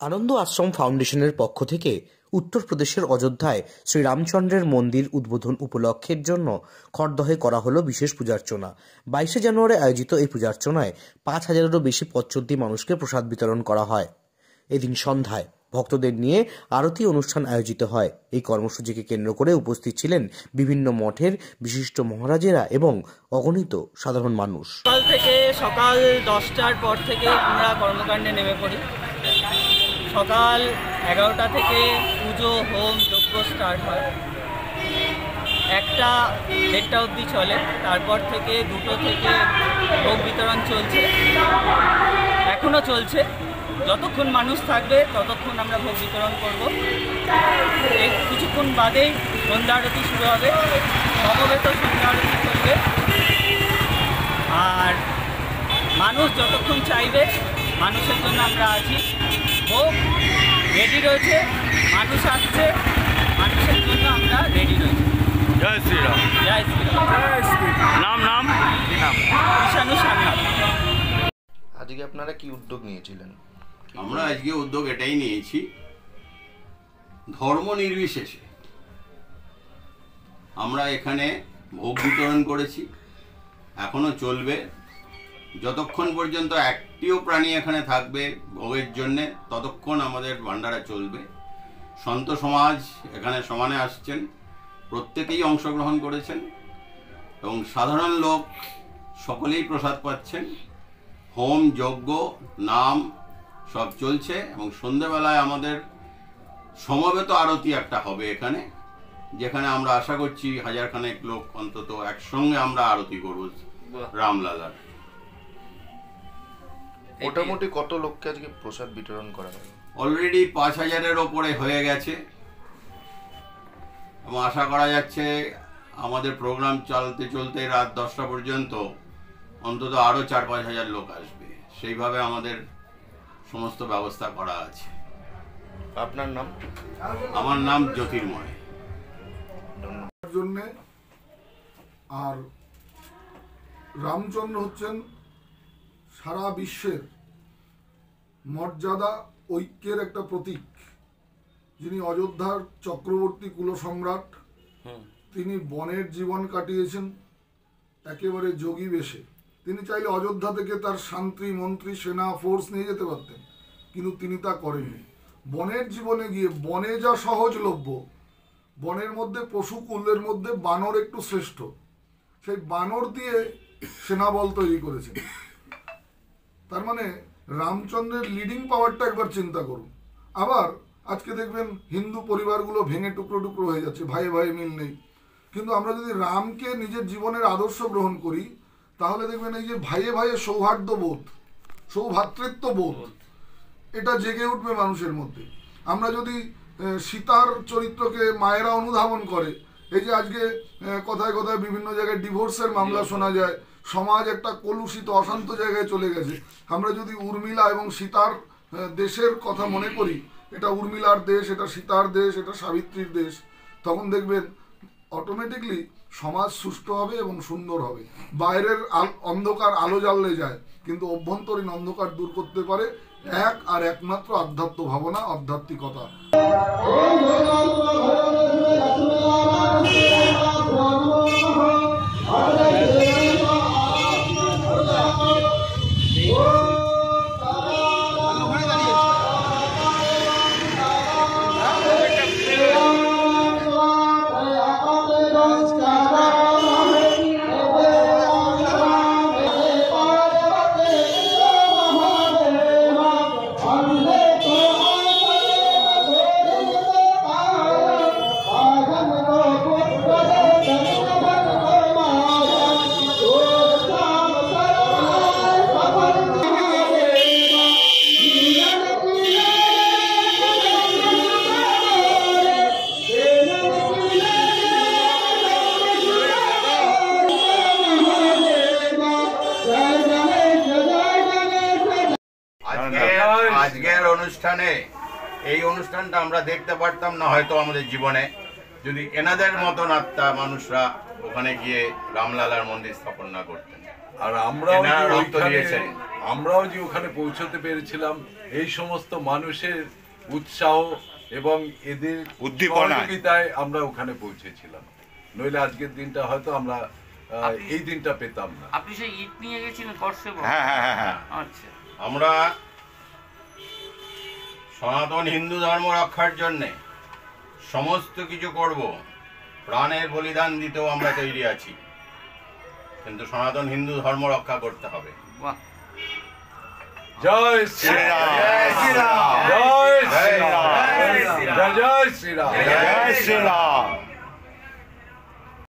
আনন্দ আশ্রম ফাউন্ডেশনের পক্ষ থেকে উত্তরপ্রদেশের অযোধ্যায় শ্রীরামচন্দ্রের মন্দির উদ্বোধন উপলক্ষের জন্য খড়দহে করা হলো বিশেষ পূজার্চনা। 22শে জানুয়ারি আয়োজিত এই পূজার্চনায় 5,000-এরও বেশি পথচলতি মানুষকে প্রসাদ বিতরণ করা হয়। এদিন সন্ধ্যায় ভক্তদের নিয়ে আরতি অনুষ্ঠান আয়োজিত হয়। এই কর্মসূচিকে কেন্দ্র করে উপস্থিত ছিলেন বিভিন্ন মঠের বিশিষ্ট মহারাজেরা এবং অগণিত সাধারণ মানুষ। সকাল 10টার পর থেকে আমরা কর্মকাণ্ডে নেমে পড়ি। সকাল 11টা থেকে পুজো হোম যজ্ঞ স্টার্ট হয়, 1টা-1:30 অবধি চলে। তারপর থেকে 2টো থেকে ভোগ বিতরণ চলছে, এখনও চলছে। যতক্ষণ মানুষ থাকবে ততক্ষণ আমরা ভোগ বিতরণ করব। কিছুক্ষণ বাদেই সন্ধ্যা আরতি শুরু হবে, সমবেত সন্ধ্যা আরতি চলবে। আর মানুষ যতক্ষণ চাইবে মানুষের জন্য আমরা আছি। ভোগ রেডি রয়েছে, মানুষ আসছে, মানুষের জন্য আমরা রেডি রয়েছি। জয় শ্রীরাম। জয় শ্রীরাম। জয় শ্রীরাম। নাম ঈশানু সান্যাল। আজকে আপনারা কি উদ্যোগ নিয়েছিলেন? আমরা আজকে উদ্যোগ এটাই নিয়েছি, ধর্ম নির্বিশেষে আমরা এখানে ভোগ বিতরণ করেছি, এখনো চলবে। যতক্ষণ পর্যন্ত একটিও প্রাণী এখানে থাকবে ভোগের জন্যে ততক্ষণ আমাদের ভান্ডারা চলবে। সন্ত সমাজ এখানে সমানে আসছেন, প্রত্যেকেই অংশগ্রহণ করেছেন এবং সাধারণ লোক সকলেই প্রসাদ পাচ্ছেন। হোম যজ্ঞ নাম সব চলছে এবং সন্ধ্যেবেলায় আমাদের সমবেত আরতি একটা হবে এখানে, যেখানে আমরা আশা করছি 1000 লোক অন্তত একসঙ্গে আমরা আরতি করব রামলালার। মোটামুটি কত লোককে আজকে প্রসাদ বিতরণ করা হবে? অলরেডি 5000-এর ওপরে হয়ে গেছে এবং আশা করা যাচ্ছে আমাদের প্রোগ্রাম চলতে চলতে রাত 10টা পর্যন্ত অন্তত আরও 4-5 হাজার লোক আসবে। সেইভাবে আমাদের সমস্ত ব্যবস্থা করা আছে। আপনার নাম? আমার নাম জ্যোতির্ময়। জন্যে আর রামচন্দ্র হচ্ছেন সারা বিশ্বের মর্যাদা ঐক্যের একটা প্রতীক। যিনি অযোধ্যার চক্রবর্তী কুলসম্রাট, তিনি বনের জীবন কাটিয়েছেন একেবারে যোগী বেশে। তিনি চাইলে অযোধ্যা থেকে তার শান্তি মন্ত্রী সেনা ফোর্স নিয়ে যেতে পারতেন, কিন্তু তিনি তা করেননি। বনের জীবনে গিয়ে বনে যা সহজলভ্য, বনের মধ্যে পশুকুলের মধ্যে বানর একটু শ্রেষ্ঠ, সেই বানর দিয়ে সেনাবল তৈরি করেছেন। তার মানে রামচন্দ্রের লিডিং পাওয়ারটা একবার চিন্তা করুন। আবার আজকে দেখবেন হিন্দু পরিবারগুলো ভেঙে টুকরো টুকরো হয়ে যাচ্ছে, ভাইয়ে ভাইয়ে মিল নেই। কিন্তু আমরা যদি রামকে নিজের জীবনের আদর্শ গ্রহণ করি তাহলে দেখবেন এই যে ভাইয়ে ভাইয়ে সৌহার্দ্যবোধ, সৌভ্রাতৃত্ববোধ, এটা জেগে উঠবে মানুষের মধ্যে। আমরা যদি সীতার চরিত্রকে মায়েরা অনুধাবন করে, এই যে আজকে কথায় কথায় বিভিন্ন জায়গায় ডিভোর্সের মামলা শোনা যায়, সমাজ একটা কলুষিত অশান্ত জায়গায় চলে গেছে। আমরা যদি উর্মিলা এবং সীতার দেশের কথা মনে করি, এটা উর্মিলার দেশ, এটা সীতার দেশ, এটা সাবিত্রীর দেশ, তখন দেখবেন অটোমেটিকলি সমাজ সুষ্ঠু হবে এবং সুন্দর হবে। বাইরের অন্ধকার আলো জ্বাললে যায়, কিন্তু অভ্যন্তরীণ অন্ধকার দূর করতে পারে এক আর একমাত্র আধ্যাত্ম ভাবনা, আধ্যাত্মিকতা। আজকের অনুষ্ঠানে এই অনুষ্ঠানটা আমরা দেখতে পারতাম না হয়তো আমাদের জীবনে, যদি এনাদের মতন আত্মা মানুষরা ওখানে গিয়ে রামলালার মন্দির স্থাপন না করতেন। আর আমরা আমরাও যে ওখানে পৌঁছতে পেরেছিলাম এই সমস্ত মানুষের উৎসাহ এবং এদের সহযোগিতায় আমরা ওখানে পৌঁছেছিলাম, নইলে আজকের দিনটা হয়তো আমরা এই দিনটা পেতাম না। আপনি সেই ইট নিয়ে গেছিলেন কর্সেবো? হ্যাঁ। আচ্ছা, আমরা সনাতন হিন্দু ধর্ম রক্ষার জন্যে সমস্ত কিছু করব, প্রাণের বলিদান দিতেও আমরা তৈরি আছি, কিন্তু সনাতন হিন্দু ধর্ম রক্ষা করতে হবে। বাহ, জয় শ্রীরাম, জয় শ্রীরাম, জয় শ্রীরাম, জয় শ্রীরাম।